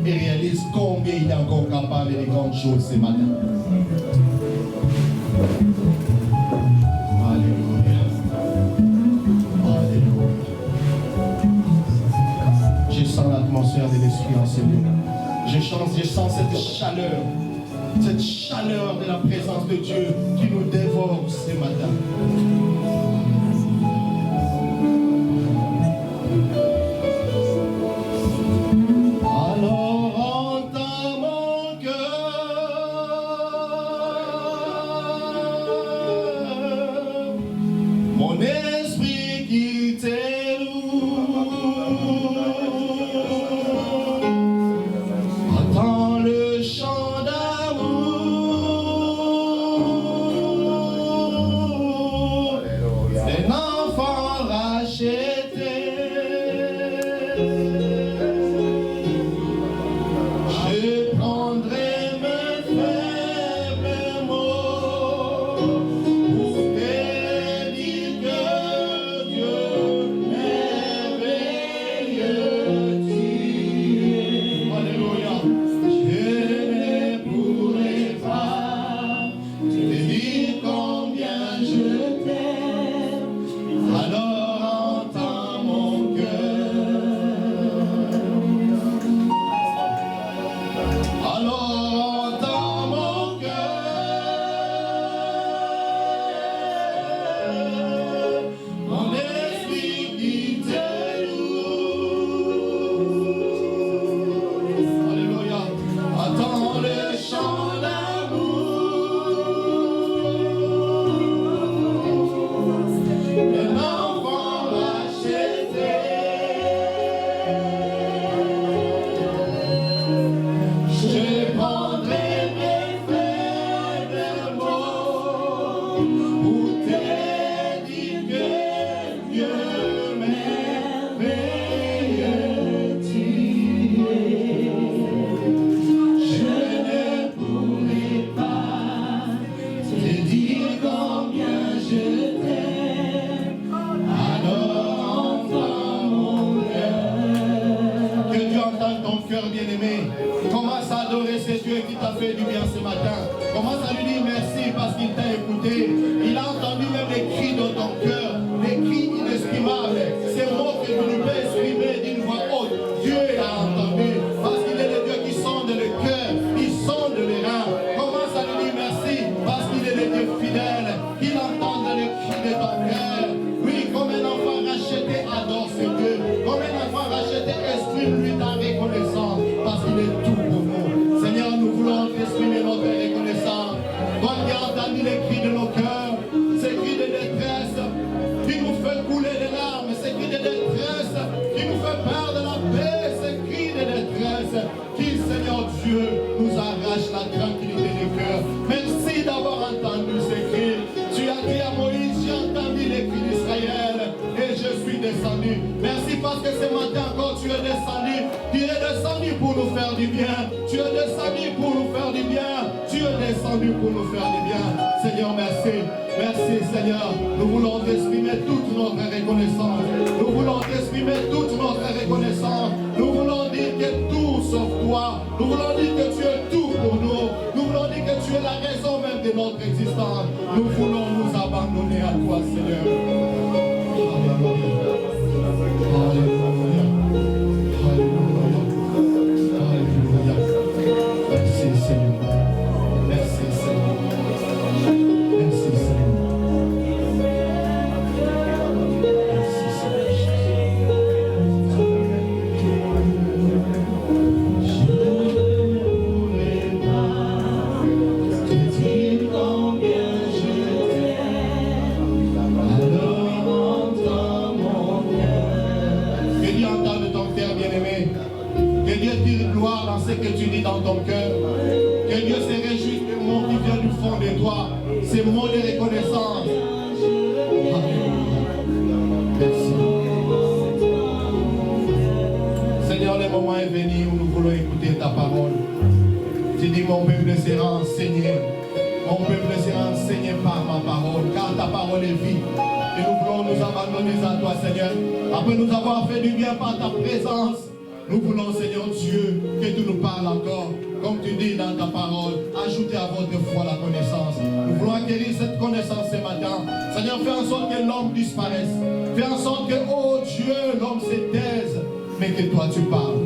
et réalise combien il est encore capable de grandes choses ce matin. Alléluia. Alléluia. Je sens l'atmosphère de l'Esprit en ce lieu. Je sens cette chaleur de la présence de Dieu qui nous dévore ce matin. Merci parce que ce matin encore tu es descendu. Tu es descendu pour nous faire du bien. Tu es descendu pour nous faire du bien. Tu es descendu pour nous faire du bien. Seigneur, merci. Merci Seigneur. Nous voulons t'exprimer toute notre reconnaissance. Nous voulons t'exprimer toute notre reconnaissance. Nous voulons dire que tout sauf toi. Nous voulons dire que tu es tout pour nous. Nous voulons dire que tu es la raison même de notre existence. Nous voulons nous abandonner à toi Seigneur. Alléluia. Alléluia. Alléluia. Merci Seigneur. Merci Seigneur. Merci Seigneur. Merci Seigneur. Je ne pourrais pas te dire combien je t'aime. Alors entends mon cœur. Que Dieu entende ton cœur bien-aimé. Que Dieu tire gloire dans ce que tu dis dans ton cœur. Que Dieu se réjouisse des mots qui viennent du fond de toi. Ces mots de reconnaissance. Alléluia. Merci. Seigneur, le moment est venu où nous voulons écouter ta parole. Tu dis mon peuple sera enseigné. Mon peuple sera enseigné par ma parole. Car ta parole est vie. Et nous voulons nous abandonner à toi, Seigneur. Après nous avoir fait du bien par ta présence, Nous voulons, Seigneur Dieu, que tu nous parles encore. Comme tu dis dans ta parole, ajoutez à votre foi la connaissance. Nous voulons acquérir cette connaissance ce matin. Seigneur, fais en sorte que l'homme disparaisse. Fais en sorte que, oh Dieu, l'homme se taise. Mais que toi tu parles.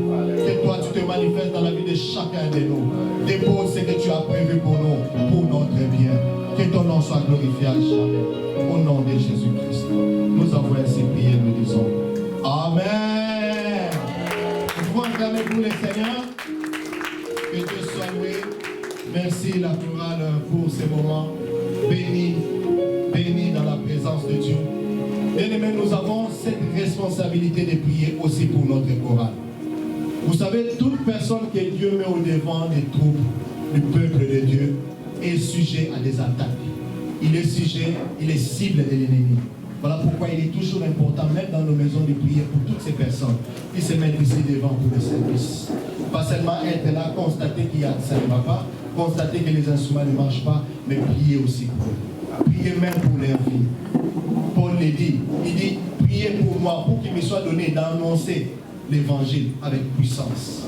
Que toi tu te manifestes dans la vie de chacun de nous. Dépose ce que tu as prévu pour nous, pour notre bien. Que ton nom soit glorifié à jamais. Au nom de Jésus-Christ. Nous avons ainsi prié, nous disons Amen. Nous pouvons acclamer pour le Seigneur. Que Dieu soit loué. Merci la chorale pour ces moments bénis, bénis dans la présence de Dieu. Bien-aimés, nous avons cette responsabilité de prier aussi pour notre chorale. Vous savez, toute personne que Dieu met au devant des troupes du peuple de Dieu est sujet à des attaques. Il est sujet, il est cible de l'ennemi. Voilà pourquoi il est toujours important, même dans nos maisons, de prier pour toutes ces personnes qui se mettent ici devant pour le service. Pas seulement être là, constater qu'il y a ça ne va pas, constater que les instruments ne marchent pas, mais prier aussi pour eux. Prier même pour leur vie. Paul le dit, il dit, priez pour moi, pour qu'il me soit donné d'annoncer l'évangile avec puissance.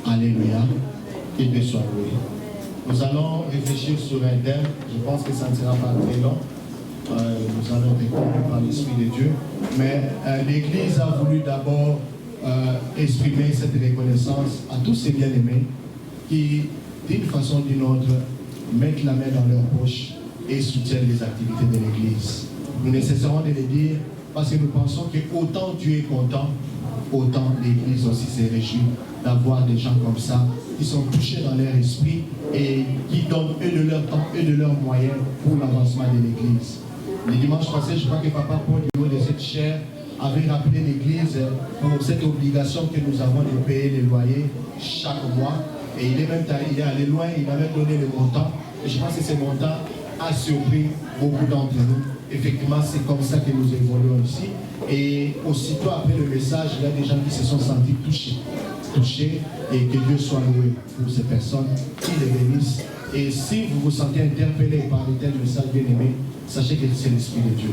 Alléluia. Que Dieu soit loué. Nous allons réfléchir sur un thème, je pense que ça ne sera pas très long. Nous allons répondre par l'Esprit de Dieu. Mais l'Église a voulu d'abord exprimer cette reconnaissance à tous ces bien-aimés qui, d'une façon ou d'une autre, mettent la main dans leur poche et soutiennent les activités de l'Église. Nous ne cesserons de le dire parce que nous pensons que autant Dieu est content, autant l'Église aussi se réjouit d'avoir des gens comme ça qui sont touchés dans leur esprit et qui donnent eux de leur temps et de leurs moyens pour l'avancement de l'Église. Le dimanche passé, je crois que Papa Paul, du haut de cette chaire, avait rappelé l'Église pour cette obligation que nous avons de payer les loyers chaque mois. Et il est allé loin, il avait donné le montant. Et je pense que ce montant a surpris beaucoup d'entre nous. Effectivement, c'est comme ça que nous évoluons ici. Et aussitôt après le message, il y a des gens qui se sont sentis touchés. Et que Dieu soit loué pour ces personnes qui les bénissent. Et si vous vous sentez interpellé par de tels messages bien-aimés, sachez que c'est l'Esprit de Dieu.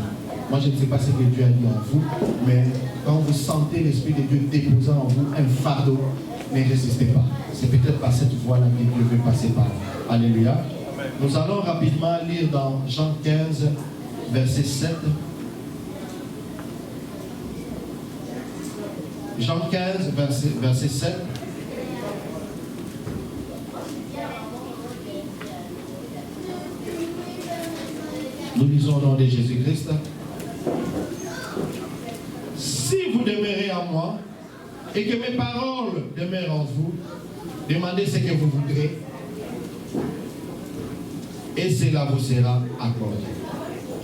Moi, je ne sais pas ce que Dieu a dit en vous, mais quand vous sentez l'Esprit de Dieu déposant en vous un fardeau, ne résistez pas. C'est peut-être par cette voie-là que Dieu veut passer par vous. Alléluia. Nous allons rapidement lire dans Jean 15, verset 7. Jean 15, verset 7. Nous lisons au nom de Jésus-Christ. Si vous demeurez en moi et que mes paroles demeurent en vous, demandez ce que vous voudrez et cela vous sera accordé.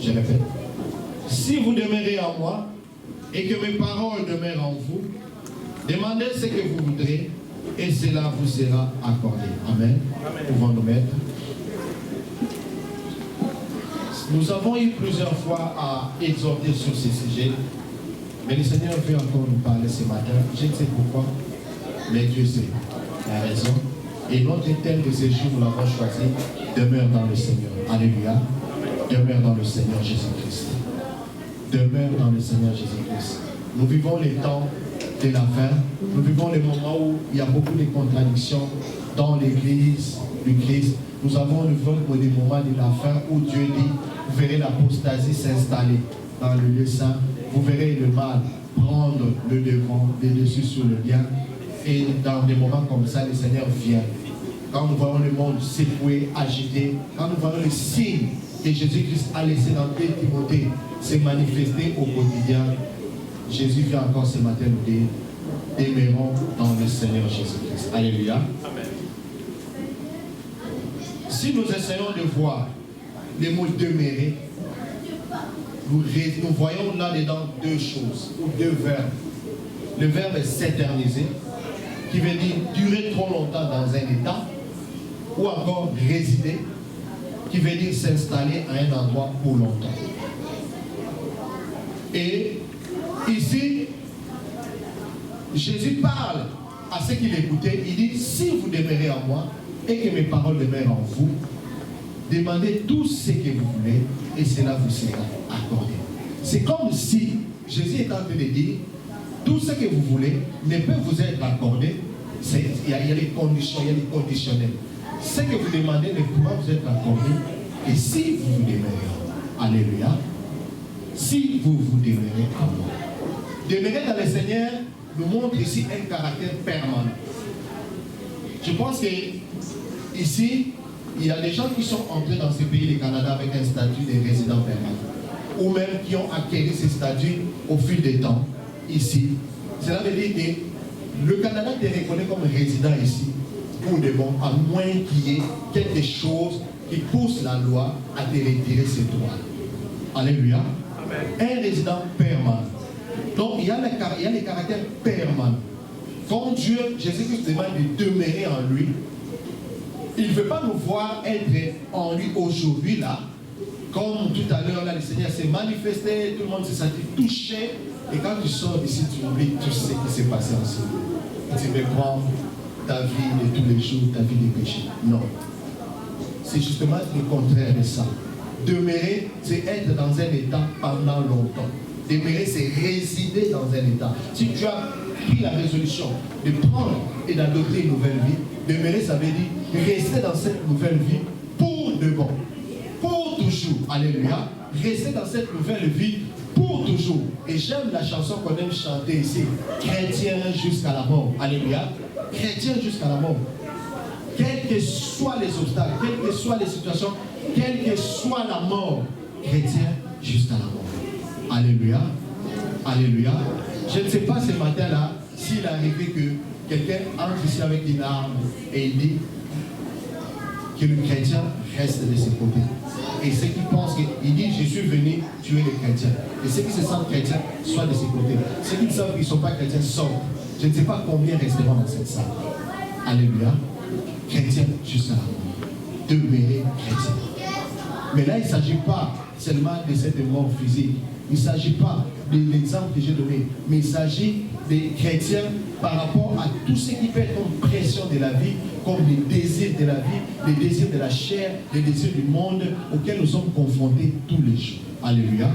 Je répète. Si vous demeurez en moi et que mes paroles demeurent en vous, demandez ce que vous voudrez et cela vous sera accordé. Amen. Nous pouvons nous mettre. Nous avons eu plusieurs fois à exhorter sur ces sujets, mais le Seigneur veut encore nous parler ce matin. Je ne sais pourquoi, mais Dieu sait la raison. Et notre thème de ce jour, nous l'avons choisi, demeure dans le Seigneur. Alléluia. Demeure dans le Seigneur Jésus-Christ. Demeure dans le Seigneur Jésus-Christ. Nous vivons les temps de la fin. Nous vivons les moments où il y a beaucoup de contradictions dans l'Église du Christ. Nous avons le des moments de la fin où Dieu dit, vous verrez l'apostasie s'installer dans le lieu saint, vous verrez le mal prendre le devant, le dessus sur le bien. Et dans des moments comme ça, le Seigneur vient. Quand nous voyons le monde secoué, agité, quand nous voyons les signes que Jésus-Christ a laissé dans 2 Timothée se manifester au quotidien, Jésus vient encore ce matin nous dire, demeurons dans le Seigneur Jésus-Christ. Alléluia. Amen. Si nous essayons de voir les mots demeurer, nous voyons là-dedans 2 choses, ou 2 verbes. Le verbe est s'éterniser, qui veut dire durer trop longtemps dans un état, ou encore résider, qui veut dire s'installer à un endroit pour longtemps. Et ici, Jésus parle à ceux qui l'écoutaient, il dit, si vous demeurez en moi, et que mes paroles demeurent en vous, demandez tout ce que vous voulez et cela vous sera accordé. C'est comme si Jésus est en train de dire, tout ce que vous voulez ne peut vous être accordé. Il y a les conditions, il y a les conditionnels. Ce que vous demandez ne pourra vous être accordé que si vous vous demeurez. Alléluia. Si vous vous demeurez en moi. Demeurer dans le Seigneur nous montre ici un caractère permanent. Je pense que ici, il y a des gens qui sont entrés dans ce pays, le Canada, avec un statut de résident permanent. Ou même qui ont acquis ce statut au fil des temps, ici. Cela veut dire que le Canada te reconnaît comme résident ici, pour de bon, à moins qu'il y ait quelque chose qui pousse la loi à te retirer ses droits. Alléluia. Amen. Un résident permanent. Donc, il y a les caractères permanents. Quand Dieu, Jésus-Christ demande de demeurer en lui, il ne veut pas nous voir être en lui aujourd'hui, là. Comme tout à l'heure, là, le Seigneur s'est manifesté, tout le monde s'est senti touché. Et quand tu sors d'ici, tu oublies tout ce qui s'est passé ensemble. Tu reprends ta vie de tous les jours, ta vie de péché. Non. C'est justement le contraire de ça. Demeurer, c'est être dans un état pendant longtemps. Demeurer, c'est résider dans un état. Si tu as pris la résolution de prendre et d'adopter une nouvelle vie, demeurer, ça veut dire rester dans cette nouvelle vie pour de bon. Pour toujours. Alléluia. Rester dans cette nouvelle vie pour toujours. Et j'aime la chanson qu'on aime chanter ici. Chrétien jusqu'à la mort. Alléluia. Chrétien jusqu'à la mort. Quels que soient les obstacles, quelles que soient les situations, quelle que soit la mort, chrétien jusqu'à la mort. Alléluia. Alléluia. Je ne sais pas ce matin-là s'il arrivait que quelqu'un entre ici avec une arme et il dit que le chrétien reste de ses côtés. Et ceux qui pensent qu'il dit je suis venu tuer les chrétiens. Et ceux qui se sentent chrétiens soient de ses côtés. Ceux qui savent qu'ils ne sont pas chrétiens sortent. Je ne sais pas combien resteront dans cette salle. Alléluia. Chrétien jusqu'à la mort. Demeurer chrétien. Mais là, il ne s'agit pas seulement de cette mort physique. Il ne s'agit pas de l'exemple que j'ai donné. Mais il s'agit des chrétiens par rapport à tout ce qui peut être comme pression de la vie, comme les désirs de la vie, les désirs de la chair, les désirs du monde auxquels nous sommes confrontés tous les jours. Alléluia.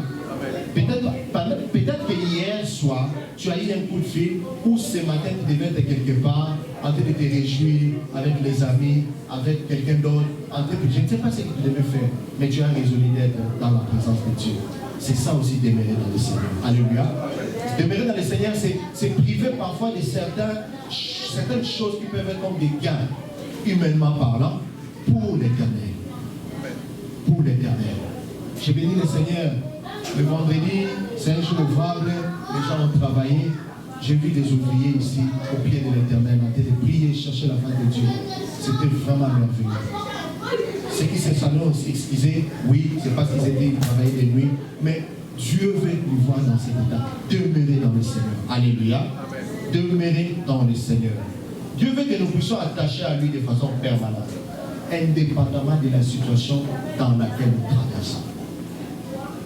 Peut-être que hier soir, tu as eu un coup de fil ou ce matin tu devais être quelque part en train de te réjouir avec les amis, avec quelqu'un d'autre. Je ne sais pas ce que tu devais faire, mais tu as résolu d'être dans la présence de Dieu. C'est ça aussi demeurer dans le Seigneur. Alléluia. Demeurer dans le Seigneur, c'est priver parfois de certaines choses qui peuvent être comme des gains, humainement parlant, pour l'éternel. Pour l'éternel. J'ai béni le Seigneur. Le vendredi, c'est un jour ouvrable, les gens ont travaillé. J'ai vu des ouvriers ici, au pied de l'Éternel, en train de prier, chercher la face de Dieu. C'était vraiment merveilleux. Ceux qui se sont aussi excusés, oui, c'est parce qu'ils étaient travaillés de nuit, mais Dieu veut nous voir dans cet état. Demeurer dans le Seigneur. Alléluia. Demeurer dans le Seigneur. Dieu veut que nous puissions attacher à lui de façon permanente, indépendamment de la situation dans laquelle nous traversons.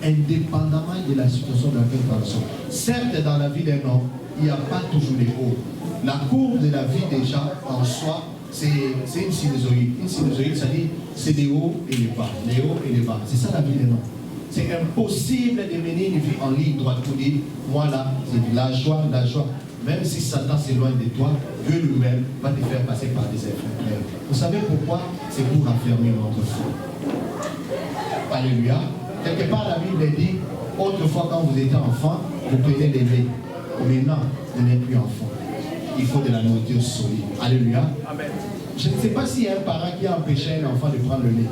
Indépendamment de la situation dans laquelle nous traversons. Certes, dans la vie d'un homme, il n'y a pas toujours les hauts. La courbe de la vie déjà en soi, c'est une sinusoïde. Une sinusoïde, ça dit c'est des hauts et les bas. Les hauts et les bas. C'est ça la vie d'un homme. C'est impossible de mener une vie en ligne droite pour dire, moi là, c'est de la joie, de la joie. Même si Satan s'éloigne de toi, Dieu lui-même va te faire passer par des épreuves. Vous savez pourquoi? C'est pour affermir notre foi. Alléluia. Quelque part, la Bible dit, autrefois quand vous étiez enfant, vous prenez des lait. Maintenant, vous n'êtes plus enfant. Il faut de la nourriture solide. Alléluia. Amen. Je ne sais pas s'il y a un parent qui a empêché un enfant de prendre le lait.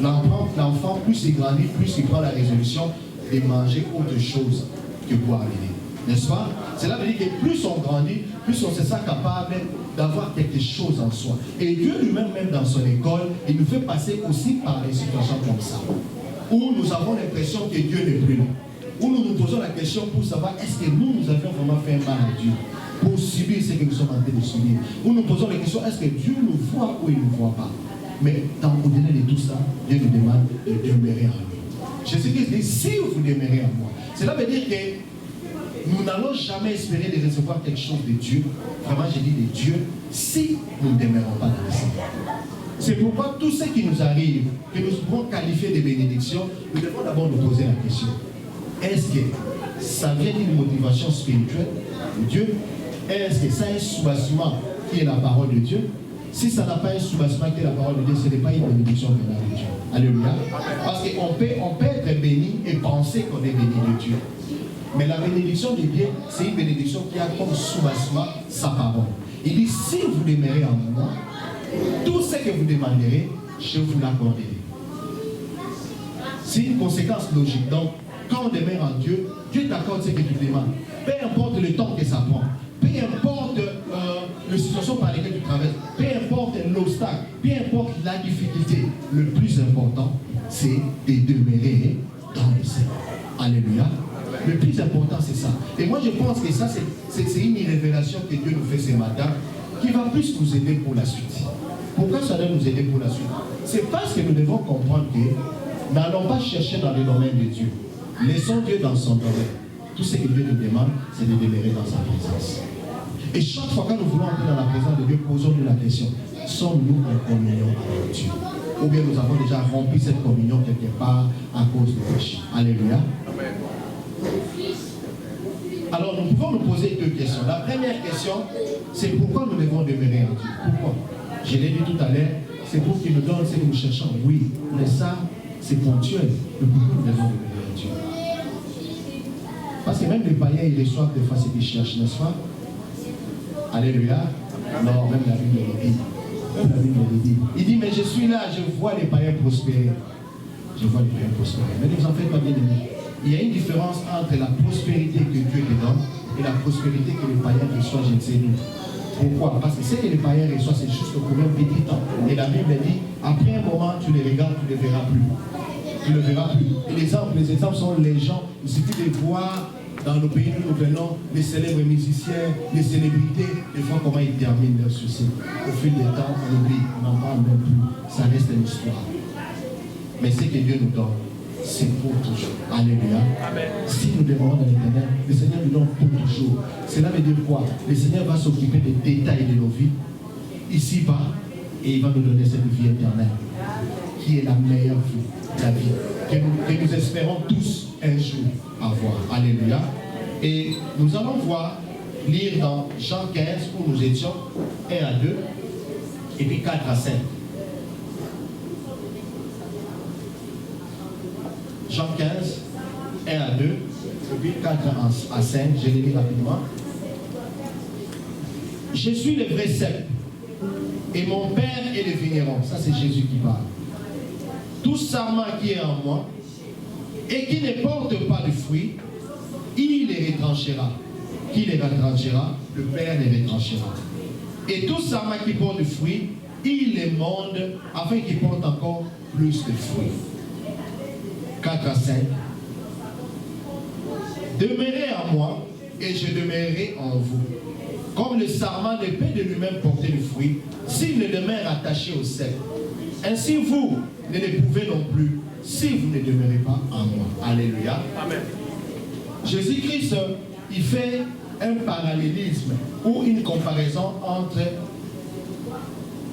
L'enfant, plus il grandit, plus il prend la résolution de manger autre chose que boire le lait. N'est-ce pas? Cela veut dire que plus on grandit, plus on se sent capable d'avoir quelque chose en soi. Et Dieu lui-même, même dans son école, il nous fait passer aussi par des situations comme ça, où nous avons l'impression que Dieu n'est plus là. Où nous nous posons la question pour savoir est-ce que nous avions vraiment fait un mal à Dieu pour subir ce que nous sommes en train de subir. Où nous posons la question est-ce que Dieu nous voit ou il ne nous voit pas. Mais au-delà de tout ça, Dieu nous demande de demeurer en lui. Jésus-Christ dit si vous demeurez en moi. Cela veut dire que nous n'allons jamais espérer de recevoir quelque chose de Dieu. Vraiment, je dis de Dieu, si nous ne demeurons pas dans le Seigneur. C'est pourquoi tout ce qui nous arrive, que nous pouvons qualifier de bénédiction, nous devons d'abord nous poser la question. Est-ce que ça vient d'une motivation spirituelle de Dieu. Est-ce que ça a un soubassement qui est la parole de Dieu? Si ça n'a pas un soubassement qui est la parole de Dieu, ce n'est pas une bénédiction venant de Dieu. Alléluia. Parce qu'on peut être béni et penser qu'on est béni de Dieu. Mais la bénédiction de Dieu, c'est une bénédiction qui a comme soubassement sa parole. Il dit, si vous demeurez en moi, tout ce que vous demanderez, je vous l'accorderai. C'est une conséquence logique. Donc, quand on demeure en Dieu, Dieu t'accorde ce que tu demandes. Peu importe le temps que ça prend, peu importe les situations par lesquelles tu traverses, peu importe l'obstacle, peu importe la difficulté, le plus important, c'est de demeurer dans le Seigneur. Alléluia. Le plus important, c'est ça. Et moi, je pense que ça, c'est une révélation que Dieu nous fait ce matin, qui va plus nous aider pour la suite. Pourquoi ça doit nous aider pour la suite? C'est parce que nous devons comprendre que n'allons pas chercher dans le domaine de Dieu. Laissons Dieu dans son domaine. Tout ce que Dieu nous demande, c'est de demeurer dans sa présence. Et chaque fois que nous voulons entrer dans la présence de Dieu, posons-nous la question, sommes-nous en communion avec Dieu? Ou bien nous avons déjà rempli cette communion quelque part à cause du péché? Alléluia. Alors nous pouvons nous poser deux questions. La première question, c'est pourquoi nous devons demeurer en Dieu? Pourquoi? Je l'ai dit tout à l'heure, c'est pour qu'il nous donne ce que nous cherchons. Oui, mais ça, c'est ponctuel. Mais pourquoi nous devons demeurer en Dieu? Parce que même les païens, ils reçoivent des fois ce qu'ils cherchent, n'est-ce pas? Alléluia. Non, même la Bible le dit. Même la Bible le dit. Il dit, mais je suis là, je vois les païens prospérer. Je vois les païens prospérer. Mais ne vous en faites pas bien aimer. Il y a une différence entre la prospérité que Dieu te donne et la prospérité que les païens reçoivent, je ne sais nous. Pourquoi? Parce que ce que les païens reçoivent, c'est juste pour un petit temps. Et la Bible dit, après un moment, tu les regardes, tu ne les verras plus. Tu ne les verras plus. Et les exemples sont les gens, il suffit de voir dans nos pays où nous venons, les célèbres musiciens, les célébrités, des fois comment ils terminent leur souci. Au fil du temps, on oublie, on n'en parle même plus. Ça reste une histoire. Mais ce que Dieu nous donne, c'est pour toujours. Alléluia. Amen. Si nous demandons dans l'éternel, le Seigneur nous donne pour toujours. Cela veut dire quoi? Le Seigneur va s'occuper des détails de nos vies, ici-bas, et il va nous donner cette vie éternelle, qui est la meilleure vie, la vie que nous espérons tous un jour avoir. Alléluia. Et nous allons voir, lire dans Jean 15, où nous étions, 1 à 2, et puis 4 à 5. Jean 15, 1 à 2, et puis 4 à 5, je les lis rapidement. Je suis le vrai cep, et mon Père est le vigneron. Ça, c'est Jésus qui parle. Tout sarment qui est en moi, et qui ne porte pas de fruits, il les retranchera. Qui les retranchera? Le Père les retranchera. Et tout sarment qui porte du fruit, il les monde, afin qu'ils portent encore plus de fruits. 4 à 5. Demeurez en moi et je demeurerai en vous. Comme le sarment ne peut de lui-même porter du fruit, s'il ne demeure attaché au cep. Ainsi vous ne le pouvez non plus si vous ne demeurez pas en moi. Alléluia. Amen. Jésus-Christ, il fait un parallélisme ou une comparaison entre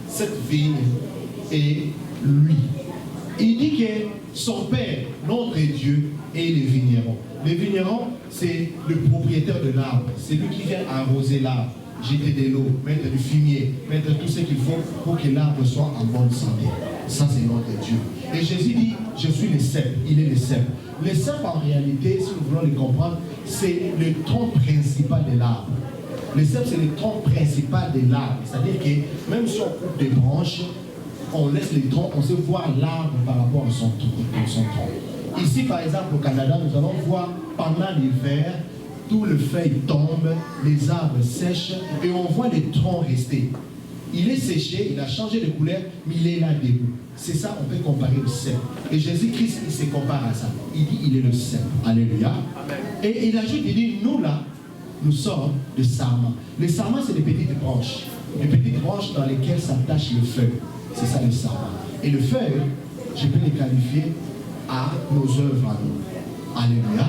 cette vigne et lui. Il dit que son Père, notre Dieu, est le vigneron. Le vigneron, c'est le propriétaire de l'arbre. C'est lui qui vient arroser l'arbre, jeter de l'eau, mettre du fumier, mettre tout ce qu'il faut pour que l'arbre soit en bonne santé. Ça, c'est notre Dieu. Et Jésus dit, je suis le cep. Il est le cep. Le cep, en réalité, si nous voulons le comprendre, c'est le tronc principal de l'arbre. Le cep, c'est le tronc principal de l'arbre. C'est-à-dire que même si on coupe des branches, on laisse les troncs, on sait voir l'arbre par rapport à son tronc. Ici, par exemple, au Canada, nous allons voir pendant l'hiver, tout le feuille tombe, les arbres sèchent et on voit les troncs rester. Il est séché, il a changé de couleur, mais il est là debout. C'est ça, on peut comparer au cep. Et Jésus-Christ, il se compare à ça. Il dit, il est le cep. Alléluia. Amen. Et il ajoute, il dit, nous là, nous sommes des sarments. Les sarments, c'est des petites branches. Des petites branches dans lesquelles s'attache le feuille. C'est ça le sarment. Et le feuille, je peux les qualifier à nos œuvres à nous. Alléluia.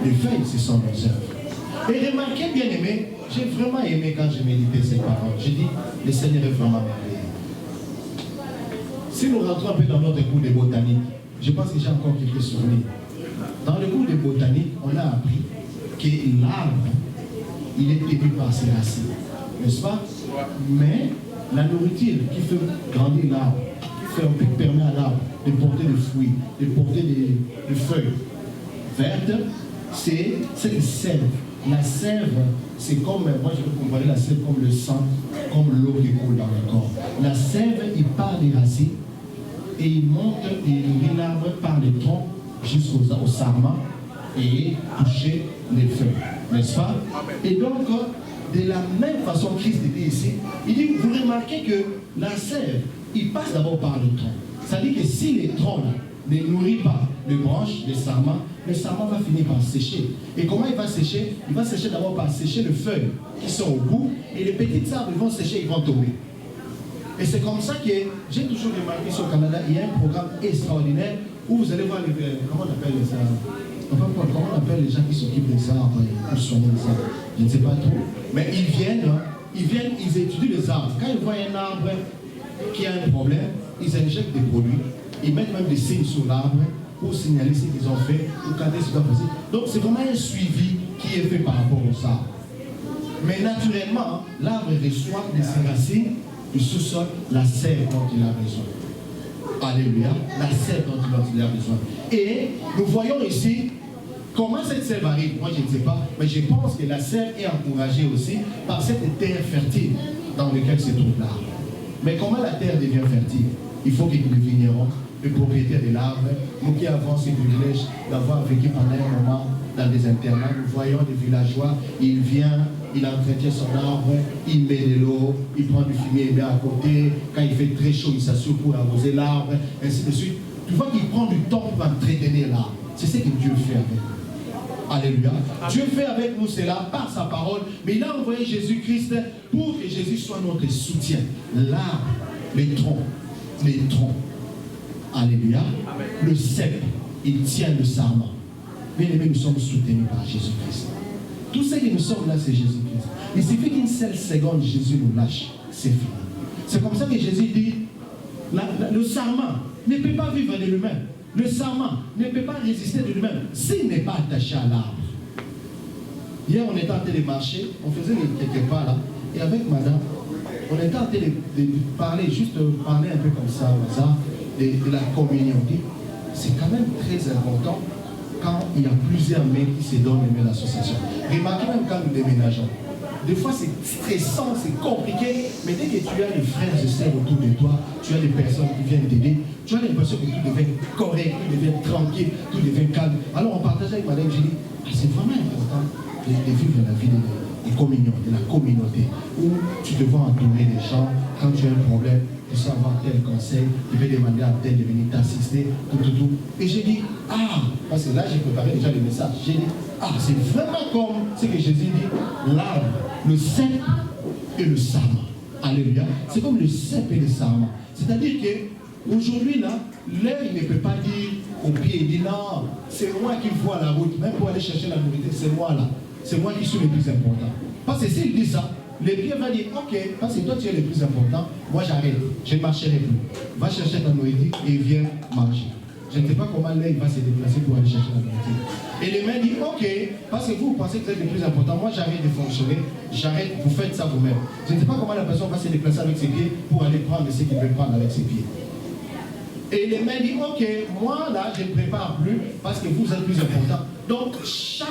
Les feuilles, ce sont nos œuvres. Et remarquez, bien aimé, j'ai vraiment aimé quand j'ai médité ces paroles. J'ai dit, le Seigneur est vraiment merveilleux. Si nous rentrons un peu dans notre cours de botanique, je pense que j'ai encore quelques souvenirs. Dans le cours de botanique, on a appris que l'arbre, il est tenu par ses racines. N'est-ce pas? Mais la nourriture qui fait grandir l'arbre, qui permet à l'arbre de porter des fruits, de porter des feuilles vertes, c'est cette sève. La sève, c'est comme, moi je peux comparer la sève comme le sang, comme l'eau qui coule dans le corps. La sève, il part des racines et il monte et il nourrit l'arbre par les troncs jusqu'au sarment et toucher les feuilles. N'est-ce pas? Et donc, de la même façon, Christ était ici, il dit, vous remarquez que la sève, il passe d'abord par le tronc. C'est-à-dire que si les troncs là, ne nourrissent pas les branches, les sarments, le sarment va finir par sécher. Et comment il va sécher? Il va sécher d'abord par sécher les feuilles qui sont au bout, et les petites arbres vont sécher, ils vont tomber. Et c'est comme ça que j'ai toujours remarqué sur le Canada, il y a un programme extraordinaire où vous allez voir les, comment on appelle ça? Comment on appelle les gens qui s'occupent des arbres pour soigner les arbres? Je ne sais pas trop. Mais ils viennent, ils étudient les arbres. Quand ils voient un arbre qui a un problème, ils injectent des produits, ils mettent même des signes sur l'arbre pour signaler ce qu'ils ont fait, ou quand est-ce qu'ils doivent passer. Donc c'est vraiment un suivi qui est fait par rapport aux arbres. Mais naturellement, l'arbre reçoit de ses racines du sous-sol la sève dont il a besoin. Alléluia, la sève dont il a besoin. Et nous voyons ici comment cette sève arrive. Moi je ne sais pas, mais je pense que la sève est encouragée aussi par cette terre fertile dans laquelle se trouve l'arbre. Mais comment la terre devient fertile? Il faut que les vignerons, les propriétaires de l'arbre, nous qui avons ce privilège d'avoir vécu pendant un moment dans des internats, nous voyons des villageois, il vient, il entretient son arbre, il met de l'eau, il prend du fumier, il met à côté, quand il fait très chaud, il s'assure pour arroser l'arbre, ainsi de suite. Tu vois qu'il prend du temps pour entretenir l'arbre. C'est ce que Dieu fait avec nous. Alléluia. Dieu fait avec nous cela par sa parole, mais il a envoyé Jésus-Christ pour que Jésus soit notre soutien. L'arbre, les troncs. Alléluia. Amen. Le cep, il tient le sarment. Bien aimés, nous sommes soutenus par Jésus-Christ. Tout ce que nous sommes là, c'est Jésus-Christ. Il suffit qu'une seule seconde, Jésus nous lâche. C'est fini. C'est comme ça que Jésus dit, le sarment ne peut pas vivre de lui-même. Le sarment ne peut pas résister de lui-même s'il n'est pas attaché à l'arbre. Hier, on était en train de marcher, on faisait quelques pas là, et avec madame, on était en train de parler, juste parler un peu comme ça, au hasard, de la communion. C'est quand même très important quand il y a plusieurs mains qui se donnent les mains d'association. Remarquez même quand nous déménageons. Des fois c'est stressant, c'est compliqué, mais dès que tu as des frères et sœurs autour de toi, tu as des personnes qui viennent t'aider, tu as l'impression que tout devient correct, tout devient tranquille, tout devient calme. Alors on partage avec madame, j'ai dit, c'est vraiment important de vivre la vie de communion, de la communauté, où tu te vois entourer des gens, quand tu as un problème, tu sais avoir tel conseil, tu peux demander à tel de venir t'assister, tout. Et j'ai dit, parce que là j'ai préparé déjà les messages, j'ai dit, c'est vraiment comme ce que Jésus dit, l'arbre, le cep et le sarment. Alléluia. C'est comme le cep et le sarment. C'est-à-dire qu'aujourd'hui là, l'œil ne peut pas dire au pied, il dit non, c'est moi qui vois la route, même pour aller chercher la nourriture, c'est moi là. C'est moi qui suis le plus important. Parce que s'il dit ça, le pied va dire, ok, parce que toi tu es le plus important, moi j'arrête, je ne marcherai plus. Va chercher ta nourriture et viens manger. Je ne sais pas comment l'œil va se déplacer pour aller chercher la nourriture. Et les mains disent, ok, parce que vous pensez que c'est le plus important, moi j'arrête de fonctionner, j'arrête, vous faites ça vous-même. Je ne sais pas comment la personne va se déplacer avec ses pieds pour aller prendre ce qu'il veut prendre avec ses pieds. Et les mains disent, ok, moi là je ne prépare plus parce que vous êtes plus important. Donc chaque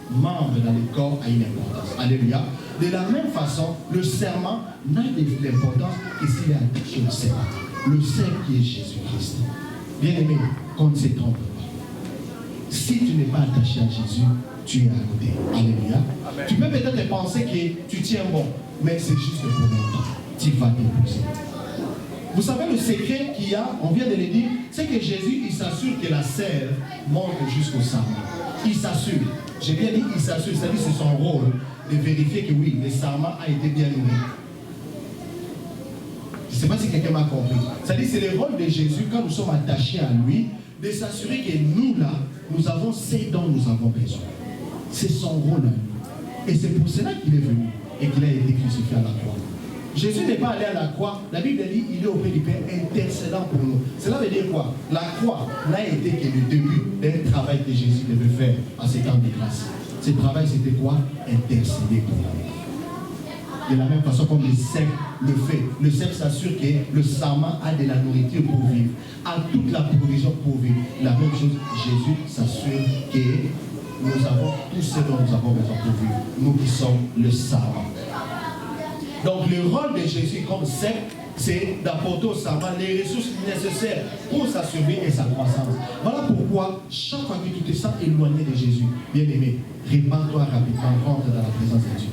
membre dans le corps a une importance. Alléluia. De la même façon, le serment n'a de l'importance que s'il est attaché au serment. Le serment qui est Jésus-Christ. Bien aimé, qu'on ne se trompe pas. Si tu n'es pas attaché à Jésus, tu es à côté. Alléluia. Amen. Tu peux peut-être penser que tu tiens bon, mais c'est juste pour longtemps. Tu vas t'épouser. Vous savez le secret qu'il y a, on vient de le dire, c'est que Jésus, il s'assure que la sève monte jusqu'au sarment. Il s'assure. J'ai bien dit il s'assure, c'est-à-dire c'est son rôle de vérifier que oui, le sarment a été bien nourri. Je ne sais pas si quelqu'un m'a compris. C'est-à-dire c'est le rôle de Jésus quand nous sommes attachés à lui, de s'assurer que nous là, nous avons ce dont nous avons besoin. C'est son rôle à nous. Et c'est pour cela qu'il est venu et qu'il a été crucifié à la croix. Jésus n'est pas allé à la croix. La Bible dit il est auprès du Père intercédant pour nous. Cela veut dire quoi? La croix n'a été que le début d'un travail que Jésus devait faire à ce temps de grâce. Ce travail, c'était quoi? Intercéder pour l'autre. De la même façon comme le CEP le fait. Le CEP s'assure que le Sama a de la nourriture pour vivre, a toute la provision pour vivre. La même chose, Jésus s'assure que nous avons tout ce dont nous avons besoin pour vivre. Nous qui sommes le Sama. Donc le rôle de Jésus comme CEP, c'est d'apporter au Sama les ressources nécessaires pour sa survie et sa croissance. Voilà pourquoi chaque fois que tu te sens éloigné de Jésus, bien aimé, répands-toi rapidement, rentre dans la présence de Dieu.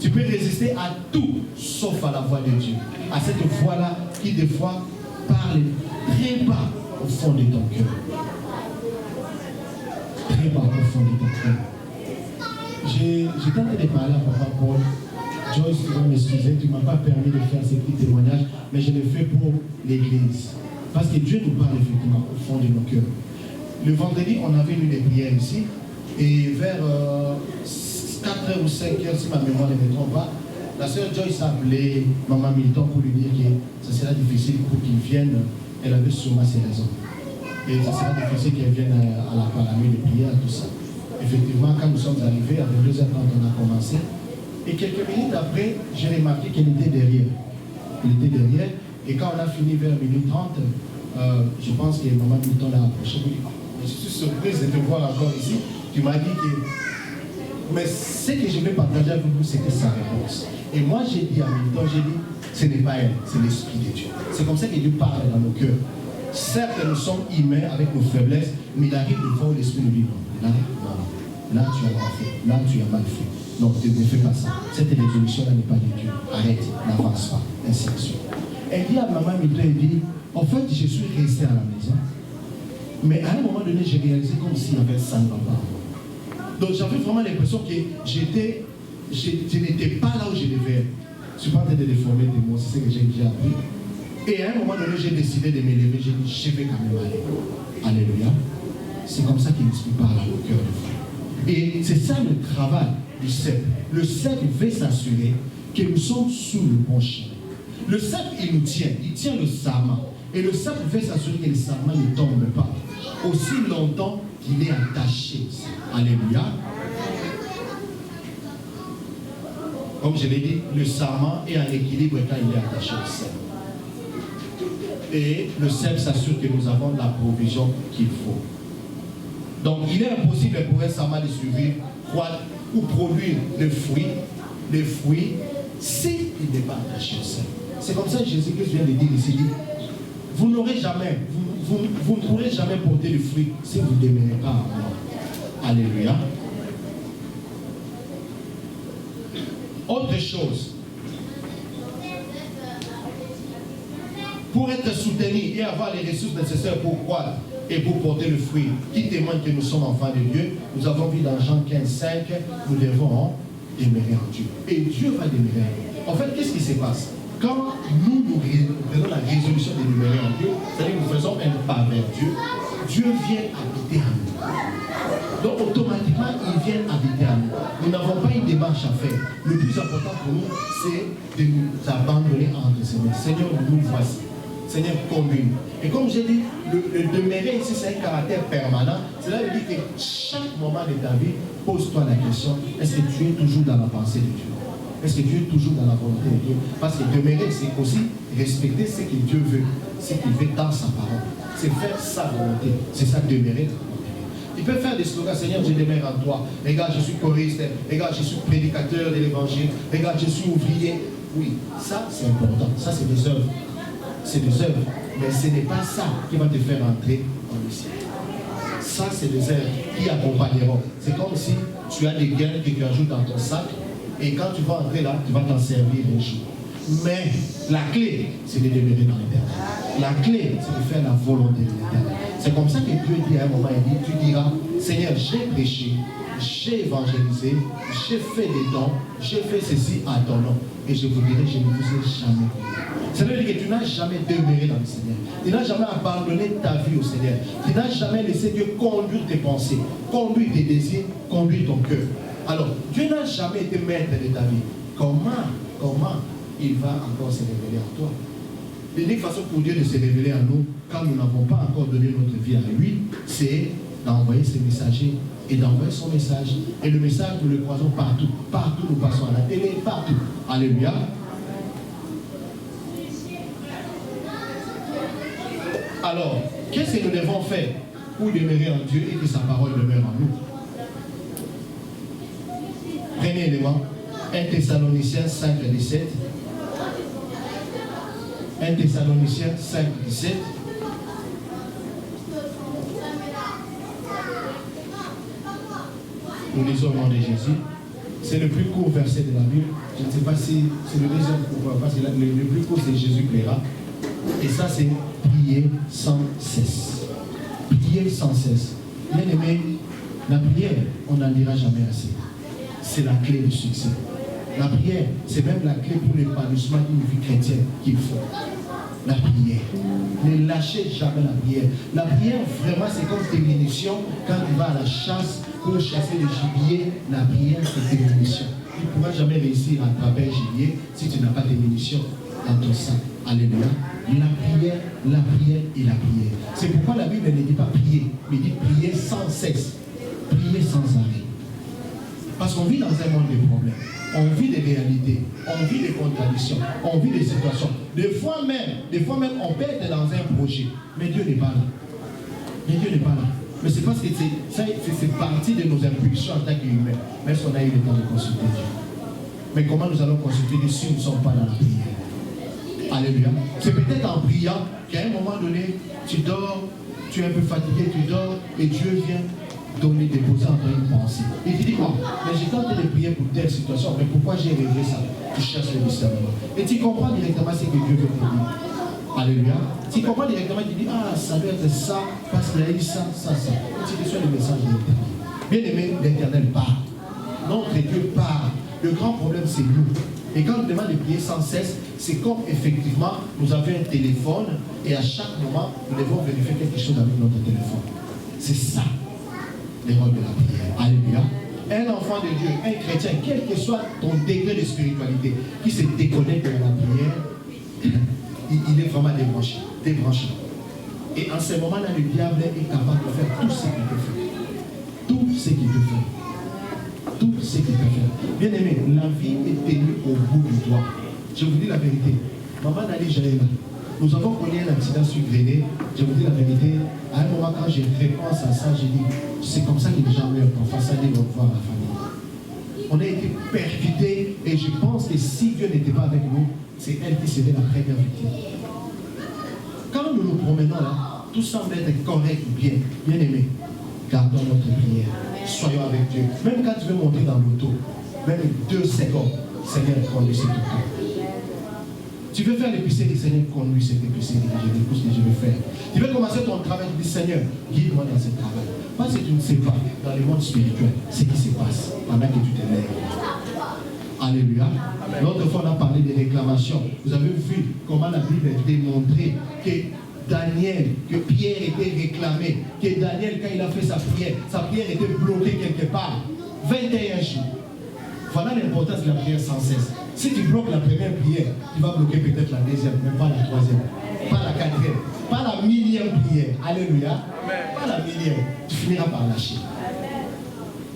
Tu peux résister à tout sauf à la voix de Dieu. À cette voix-là qui des fois parle très bas au fond de ton cœur. Très bas au fond de ton cœur. J'ai tenté de parler à Papa Paul. Joyce, tu vas m'excuser, tu ne m'as pas permis de faire ces petits témoignages, mais je le fais pour l'Église. Parce que Dieu nous parle effectivement au fond de nos cœurs. Le vendredi, on avait lu des prières ici, et vers 4h ou 5h, si ma mémoire ne me trompe pas, la sœur Joyce a appelé Maman Milton pour lui dire que ça sera difficile pour qu'il vienne. Elle avait sûrement ses raisons. Et ça sera difficile qu'elle vienne à la nuit de prière, tout ça. Effectivement, quand nous sommes arrivés, à 2h30, on a commencé. Et quelques minutes après, j'ai remarqué qu'elle était derrière. Elle était derrière. Et quand on a fini vers 12h30, je pense que Maman Milton l'a approché. Je suis surprise de te voir encore ici. Tu m'as dit que... Mais ce que je vais partager avec vous, c'était sa réponse. Et moi, j'ai dit à Milton, j'ai dit, ce n'est pas elle, c'est l'Esprit de Dieu. C'est comme ça que Dieu parle dans nos cœurs. Certes, nous sommes humains avec nos faiblesses, mais il arrive de fois où l'Esprit nous dit, non, là, tu as mal fait, là, tu as mal fait. Non, ne fais pas ça. Cette résolution-là n'est pas de Dieu. Arrête, n'avance pas, ainsi de suite. Elle dit à Maman Milton, elle dit, en fait, je suis resté à la maison. Mais à un moment donné, j'ai réalisé comme s'il y avait 5 papas. Donc j'avais vraiment l'impression que je n'étais pas là où je devais être. Je ne suis pas en train de déformer des mots, c'est ce que j'ai déjà appris. Et à un moment donné, j'ai décidé de m'élever, j'ai dit, je vais quand même aller. Alléluia. C'est comme ça qu'il m'explique par là au cœur de vous. Et c'est ça le travail du CEP. Le CEP veut s'assurer que nous sommes sous le bon chemin. Le CEP, il nous tient, il tient le Sama. Et le CEP veut s'assurer que le Sama ne tombe pas. Aussi longtemps qu'il est attaché. Alléluia. Comme je l'ai dit, le Sama est en équilibre quand il est attaché au CEP. Et le CEP s'assure que nous avons la provision qu'il faut. Donc il est impossible pour un Sama de survivre, croître ou produire des fruits s'il n'est pas attaché au CEP. C'est comme ça que Jésus-Christ vient de dire ici, vous n'aurez jamais, vous ne pourrez jamais porter le fruit si vous ne demeurez pas en moi. Alléluia. Autre chose, pour être soutenu et avoir les ressources nécessaires pour croître et pour porter le fruit qui témoigne que nous sommes enfants de Dieu, nous avons vu dans Jean 15:5, nous devons demeurer en Dieu. Et Dieu va demeurer en nous. En fait, qu'est-ce qui se passe? Quand nous prenons la résolution de demeurer en Dieu, c'est-à-dire que nous faisons un pas vers Dieu, Dieu vient habiter en nous. Donc automatiquement, il vient habiter en nous. Nous n'avons pas une démarche à faire. Le plus important pour nous, c'est de nous abandonner entre ses mains. Seigneur, nous voici. Seigneur, conduis-nous. Et comme j'ai dit, le demeurer ici, c'est un caractère permanent. Cela veut dire que chaque moment de ta vie, pose-toi la question, est-ce que tu es toujours dans la pensée de Dieu? Est-ce que tu es toujours dans la volonté de Dieu? Parce que demeurer, c'est aussi respecter ce que Dieu veut, ce qu'il veut dans sa parole. C'est faire sa volonté. C'est ça, demeurer. Il peut faire des slogans, Seigneur, je demeure en toi. Regarde, je suis choriste. Regarde, je suis prédicateur de l'évangile. Regarde, je suis ouvrier. Oui, ça, c'est important. Ça, c'est des œuvres. C'est des œuvres. Mais ce n'est pas ça qui va te faire entrer dans le ciel. Ça, c'est des œuvres qui accompagneront. C'est comme si tu as des gains que tu ajoutes dans ton sac. Et quand tu vas entrer là, tu vas t'en servir un jour. Mais la clé, c'est de demeurer dans l'éternel. La clé, c'est de faire la volonté de l'éternel. C'est comme ça que Dieu dit à un moment, il dit, tu diras, Seigneur, j'ai prêché, j'ai évangélisé, j'ai fait des dons, j'ai fait ceci à ton nom. Et je vous dirai, je ne vous ai jamais vu. Ça veut dire que tu n'as jamais demeuré dans le Seigneur. Tu n'as jamais abandonné ta vie au Seigneur. Tu n'as jamais laissé Dieu conduire tes pensées, conduire tes désirs, conduire ton cœur. Alors, Dieu n'a jamais été maître de ta vie. Comment il va encore se révéler en toi? L'unique façon pour Dieu de se révéler à nous, quand nous n'avons pas encore donné notre vie à lui, c'est d'envoyer ses messagers et d'envoyer son message. Et le message, nous le croisons partout. Partout, nous passons à la télé, partout. Alléluia. Alors, qu'est-ce que nous devons faire pour demeurer en Dieu et que sa parole demeure en nous? Premier élément, 1 Thessaloniciens 5, 17. 1 Thessaloniciens 5, 17. Nous lisons au nom de Jésus. C'est le plus court verset de la Bible. Je ne sais pas si c'est le deuxième court, parce que le plus court c'est Jésus plaira. Et ça c'est prier sans cesse. Prier sans cesse. Bien aimé, la prière, on n'en dira jamais assez. C'est la clé du succès. La prière, c'est même la clé pour l'épanouissement d'une vie chrétienne qu'il faut. La prière. Ne lâchez jamais la prière. La prière, vraiment, c'est comme tes munitions. Quand tu vas à la chasse pour chasser le gibier, la prière, c'est tes munitions. Tu ne pourras jamais réussir à attraper un gibier si tu n'as pas tes munitions dans ton sac. Alléluia. La prière et la prière. C'est pourquoi la Bible ne dit pas prier, mais dit prier sans cesse. Prier sans arrêt. Parce qu'on vit dans un monde de problèmes. On vit des réalités, on vit des contradictions, on vit des situations. Des fois même, on peut être dans un projet, mais Dieu n'est pas là. Mais c'est parce que c'est partie de nos impulsions en tant qu'humains. Mais est-ce qu'on a eu le temps de consulter Dieu? Mais comment nous allons consulter Dieu si nous ne sommes pas dans la prière? Alléluia. C'est peut-être en priant qu'à un moment donné, tu dors, tu es un peu fatigué, tu dors, et Dieu vient déposer en toi une pensée. Et tu dis, oh, mais j'ai tenté de prier pour telle situation, mais pourquoi j'ai rêvé ça? Tu cherches le discernement. Et tu comprends directement ce que Dieu veut te dire. Alléluia. Tu comprends directement, tu dis, ah, ça doit être ça, parce qu'il y a eu ça. Et tu reçois le message de l'Éternel. Bien aimé, l'Éternel parle. Notre Dieu parle. Le grand problème, c'est nous. Et quand on demande de prier sans cesse, c'est comme effectivement, nous avons un téléphone, et à chaque moment, nous devons vérifier quelque chose avec notre téléphone. C'est ça. Les rôles de la prière. Alléluia. Un enfant de Dieu, un chrétien, quel que soit ton degré de spiritualité, qui se déconnecte de la prière, il est vraiment débranché. Et en ce moment-là, le diable est capable de faire tout ce qu'il peut faire. Bien aimé, la vie est tenue au bout du doigt. Je vous dis la vérité. Maman Nali Jaïla, nous avons connu un accident sur Grenée. Je vous dis la vérité. À un moment, quand je repense à ça, j'ai dit, c'est comme ça que les gens meurent pour face à aller revoir la famille. On a été percutés et je pense que si Dieu n'était pas avec nous, c'est elle qui serait la première victime. Quand nous nous promenons là, tout semble être correct, bien aimé. Gardons notre prière. Soyons avec Dieu. Même quand tu veux monter dans l'auto, même 2 secondes, Seigneur, conduis cette auto. Tu veux faire l'épicerie, Seigneur, conduis cette épicerie, je découvre ce que je veux faire. Tu veux commencer ton travail, tu dis, Seigneur, guide-moi dans ce travail. Parce que tu ne sais pas, dans le monde spirituel, ce qui se passe pendant que tu te lèves. Alléluia. L'autre fois, on a parlé des réclamations. Vous avez vu comment la Bible a démontré que Daniel, que Pierre était réclamé, que Daniel, quand il a fait sa prière était bloquée quelque part. 21 jours. Voilà l'importance de la prière sans cesse. Si tu bloques la première prière, tu vas bloquer peut-être la deuxième, mais pas la troisième, pas la quatrième, pas la millième prière. Alléluia. Pas la millième. Tu finiras par lâcher.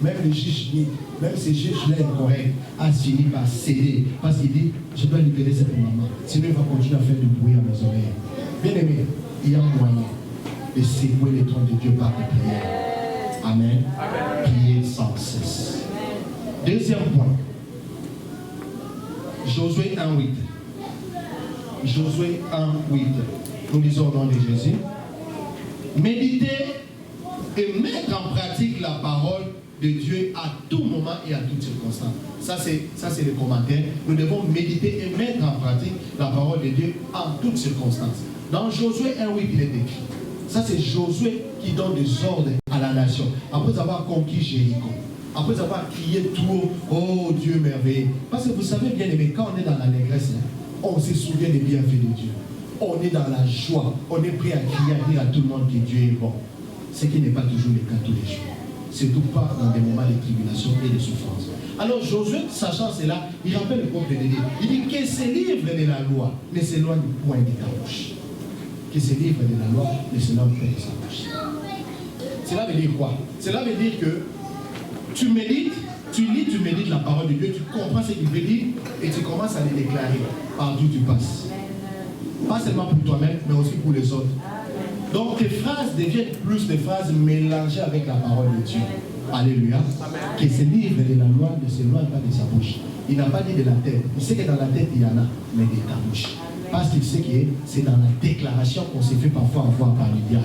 Même le juge dit, même ce juge-là incorrect a fini par céder. Parce qu'il dit, je dois libérer cette maman. Sinon, il va continuer à faire du bruit à mes oreilles. Bien aimé, il y a moyen de secouer les trônes de Dieu par la prière. Amen. Prier sans cesse. Deuxième point. Josué 1:8. Josué 1:8. Nous lisons au nom de Jésus. Méditez et mettre en pratique la parole de Dieu à tout moment et à toutes circonstances. Ça c'est le commentaire. Nous devons méditer et mettre en pratique la parole de Dieu en toutes circonstances. Dans Josué 1:8, il est écrit. Ça c'est Josué qui donne des ordres à la nation. Après avoir conquis Jéricho. Après avoir crié tout haut, oh Dieu merveilleux. Parce que vous savez bien aimé, quand on est dans l'allégresse, on se souvient des bienfaits de Dieu. On est dans la joie. On est prêt à crier, à dire à tout le monde que Dieu est bon. Ce qui n'est pas toujours le cas tous les jours. Surtout pas dans des moments de tribulation et de souffrance. Alors Josué, sachant cela, il rappelle le peuple de Dieu. Il dit que ces livres de la loi ne s'éloignent point de ta bouche. Que ces livres de la loi ne s'éloignent point de sa bouche. Cela veut dire quoi? Cela veut dire que tu médites, tu lis, tu médites la parole de Dieu, tu comprends ce qu'il veut dire et tu commences à les déclarer partout où tu passes. Pas seulement pour toi-même, mais aussi pour les autres. Donc tes phrases deviennent plus des phrases mélangées avec la parole de Dieu. Alléluia. Que ce livre de la loi ne s'éloigne pas de sa bouche. Il n'a pas dit de la tête. Il sait que dans la tête il y en a, mais de ta bouche. Parce qu'il sait que c'est dans la déclaration qu'on s'est fait parfois avoir par le diable.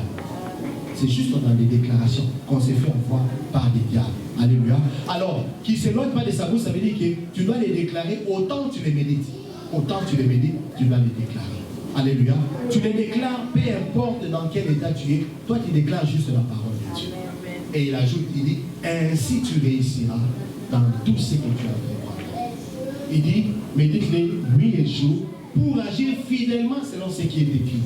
C'est juste dans les déclarations qu'on s'est fait avoir par des diables. Alléluia. Alors, qui ne s'éloigne pas de sa bouche, ça veut dire que tu dois les déclarer autant que tu les médites. Autant que tu les médites, tu dois les déclarer. Alléluia. Tu les déclares, peu importe dans quel état tu es, toi tu déclares juste la parole de Dieu. Et il ajoute, il dit, ainsi tu réussiras dans tout ce que tu as fait. Il dit, médite-les nuit et jour pour agir fidèlement selon ce qui est écrit.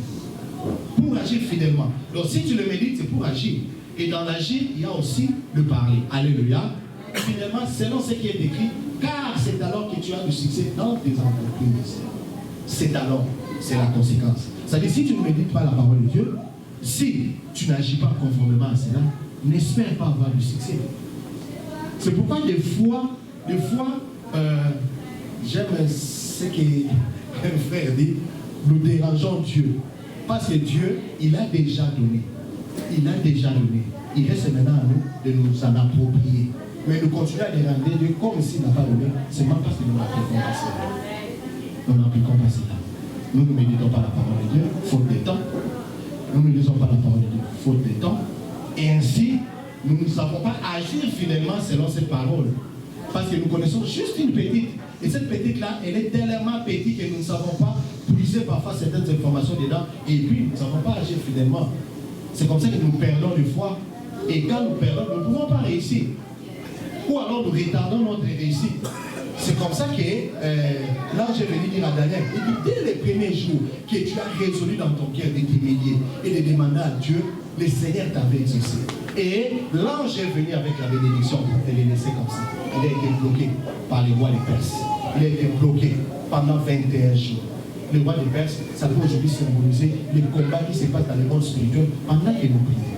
Pour agir fidèlement. Donc si tu le médites, c'est pour agir. Et dans l'agir, il y a aussi le parler. Alléluia. Fidèlement selon ce qui est écrit, car c'est alors que tu as du succès dans tes entreprises. C'est alors, c'est la conséquence. C'est-à-dire, si tu ne médites pas la parole de Dieu, si tu n'agis pas conformément à cela, n'espère pas avoir du succès. C'est pourquoi des fois, j'aime ce qu'un frère dit, nous dérangeons Dieu. Parce que Dieu, il a déjà donné. Il a déjà donné. Il reste maintenant à nous de nous en approprier. Mais nous continuons à déranger Dieu comme s'il n'a pas donné, seulement parce que nous n'appliquons pas cela. Nous n'appliquons pas cela. Nous ne méditons pas la parole de Dieu, faute de temps. Nous ne lisons pas la parole de Dieu, faute de temps. Et ainsi, nous ne savons pas agir fidèlement selon cette parole. Parce que nous connaissons juste une petite. Et cette petite-là, elle est tellement petite que nous ne savons pas puiser parfois certaines informations dedans. Et puis, nous ne savons pas agir fidèlement. C'est comme ça que nous perdons des fois. Et quand nous perdons, nous ne pouvons pas réussir. Ou alors nous retardons notre réussite. C'est comme ça que l'ange est venu dire à Daniel, il dit, dès les premiers jours que tu as résolu dans ton cœur de t'humilier et de demander à Dieu, le Seigneur t'avait exaucé. Et l'ange est venu avec la bénédiction pour te les laisser comme ça. Il a été bloqué par les rois des Perses. Il a été bloqué pendant 21 jours. Le roi des Perses, ça peut aujourd'hui symboliser les combats qui se passent dans le monde spirituel pendant que nous prions.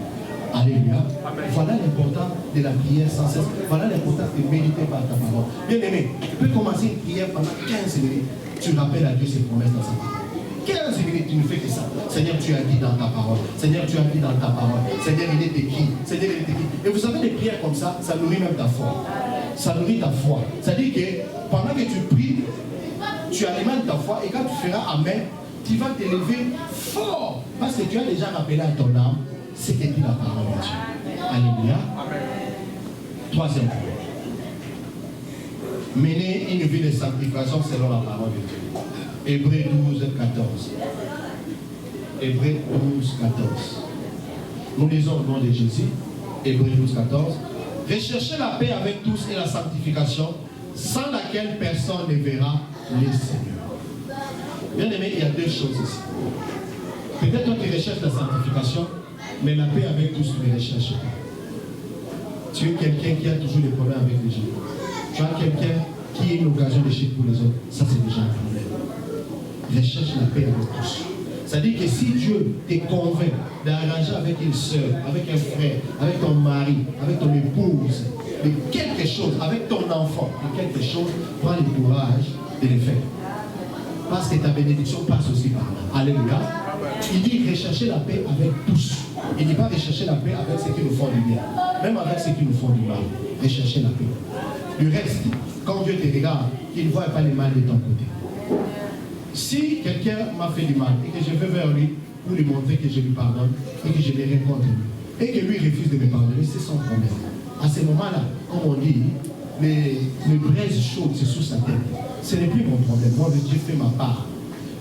Alléluia. Voilà l'importance de la prière sans cesse. Voilà l'importance de méditer par ta parole. Bien aimé, tu peux commencer une prière pendant 15 minutes. Tu rappelles à Dieu ses promesses dans sa parole. 15 minutes, tu ne fais que ça. Seigneur, tu as dit dans ta parole. Seigneur, tu as dit dans ta parole. Seigneur, il est écrit. Seigneur, il est écrit. Et vous savez, des prières comme ça, ça nourrit même ta foi. Ça nourrit ta foi. C'est-à-dire que pendant que tu pries, tu alimentes ta foi et quand tu feras Amen, tu vas t'élever fort. Parce que tu as déjà rappelé à ton âme ce que dit la parole de Dieu. Alléluia. Troisième point. Mener une vie de sanctification selon la parole de Dieu. Hébreux 12, 14. Hébreux 12, 14. Nous lisons au nom de Jésus. Hébreux 12, 14. Recherchez la paix avec tous et la sanctification, sans laquelle personne ne verra le Seigneur. Bien aimé, il y a deux choses ici. Peut-être toi tu recherches la sanctification, mais la paix avec tous, tu ne recherches pas. Tu es quelqu'un qui a toujours des problèmes avec les gens. Tu as quelqu'un qui est une occasion d'échec pour les autres. Ça, c'est déjà un problème. Recherche la paix avec tous. C'est-à-dire que si Dieu te convainc d'arranger avec une soeur, avec un frère, avec ton mari, avec ton épouse, de quelque chose, avec ton enfant, de quelque chose, prends le courage de le faire. Parce que ta bénédiction passe aussi par là. Alléluia. Il dit rechercher la paix avec tous. Il ne dit pas rechercher la paix avec ceux qui nous font du bien. Même avec ceux qui nous font du mal. Rechercher la paix. Du reste, quand Dieu te regarde, il ne voit pas le mal de ton côté. Si quelqu'un m'a fait du mal et que je vais vers lui pour lui montrer que je lui pardonne et que je le rencontre et que lui refuse de me pardonner, c'est son problème. À ce moment-là, comme on dit, les braises chaudes, c'est sous sa tête. Ce n'est plus mon problème. Moi, Dieu fait ma part.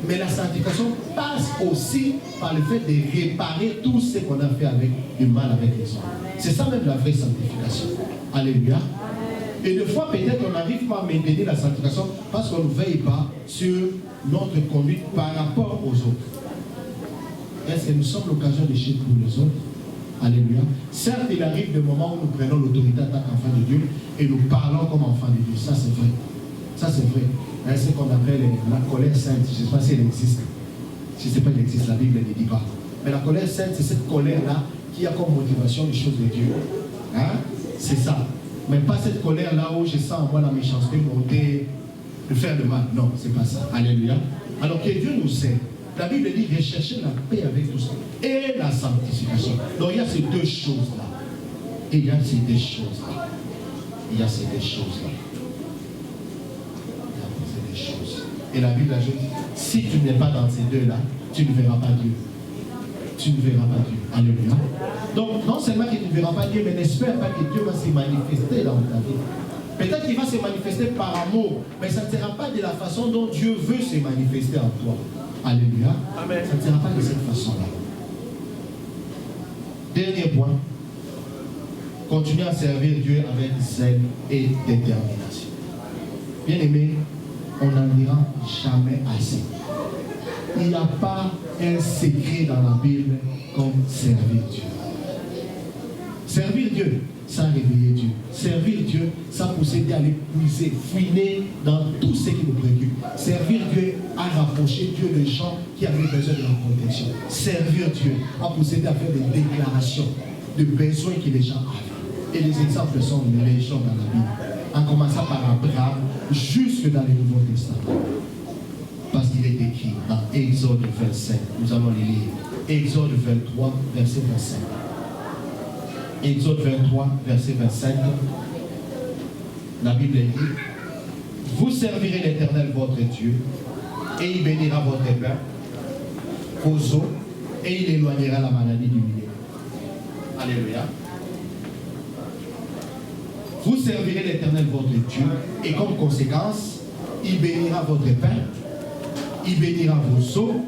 Mais la sanctification passe aussi par le fait de réparer tout ce qu'on a fait avec du mal avec les hommes. C'est ça même la vraie sanctification. Alléluia. Et des fois, peut-être, on n'arrive pas à maintenir la sanctification parce qu'on ne veille pas sur notre conduite par rapport aux autres. Est-ce que nous sommes l'occasion d'échec pour les autres? Alléluia. Certes, il arrive des moments où nous prenons l'autorité en tant qu'enfant de Dieu et nous parlons comme enfants de Dieu. Ça, c'est vrai. Ça, c'est vrai. C'est ce qu'on appelle la colère sainte. Je ne sais pas si elle existe. Si ce n'est pas qu'elle existe, la Bible ne dit pas. Mais la colère sainte, c'est cette colère-là qui a comme motivation les choses de Dieu. Hein? C'est ça. Mais pas cette colère là où je sens en moi la méchanceté monter, de faire le mal. Non, c'est pas ça. Alléluia. Alors que Dieu nous sait. La Bible dit rechercher la paix avec tous et la sanctification. Donc il y a ces deux choses-là. Et il y a ces deux choses-là. Il y a ces deux choses-là. Il y a ces deux choses. Et la Bible ajoute, si tu n'es pas dans ces deux-là, tu ne verras pas Dieu. Tu ne verras pas Dieu. Alléluia. Donc, non seulement que tu ne verras pas Dieu, mais n'espère pas que Dieu va se manifester dans ta vie. Peut-être qu'il va se manifester par amour, mais ça ne sera pas de la façon dont Dieu veut se manifester en toi. Alléluia. Amen. Ça ne sera pas de cette façon-là. Dernier point. Continuez à servir Dieu avec zèle et détermination. Bien aimé, on n'en dira jamais assez. Il n'y a pas un secret dans la Bible comme servir Dieu. Servir Dieu, ça réveiller Dieu. Servir Dieu, ça pousser à aller puiser, fouiner dans tout ce qui nous préoccupe. Servir Dieu à rapprocher Dieu des gens qui avaient besoin de la protection. Servir Dieu à pousser à faire des déclarations de besoins que les gens avaient. Et les exemples sont légion dans la Bible. En commençant par Abraham, jusque dans le Nouveau Testament. Parce qu'il est écrit dans Exode 25. Nous allons les lire. Exode 23, verset 25. Exode 23, verset 25. La Bible dit, vous servirez l'Éternel votre Dieu, et il bénira votre pain, vos eaux, et il éloignera la maladie du milieu. Alléluia. Vous servirez l'Éternel votre Dieu, et comme conséquence, il bénira votre pain, il bénira vos eaux,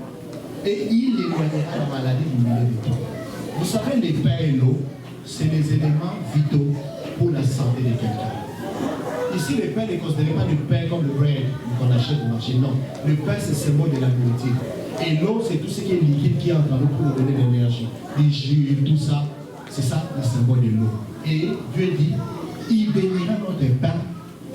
et il éloignera la maladie du milieu de toi. Vous savez, les pains et l'eau, c'est les éléments vitaux pour la santé de quelqu'un. Ici, le pain n'est considéré pas du pain comme le bread qu'on achète au marché. Non, le pain, c'est le symbole de la nourriture. Et l'eau, c'est tout ce qui est liquide qui entre en nous pour nous donner de l'énergie. Les jus, tout ça, c'est ça le symbole de l'eau. Et Dieu dit, il bénira notre pain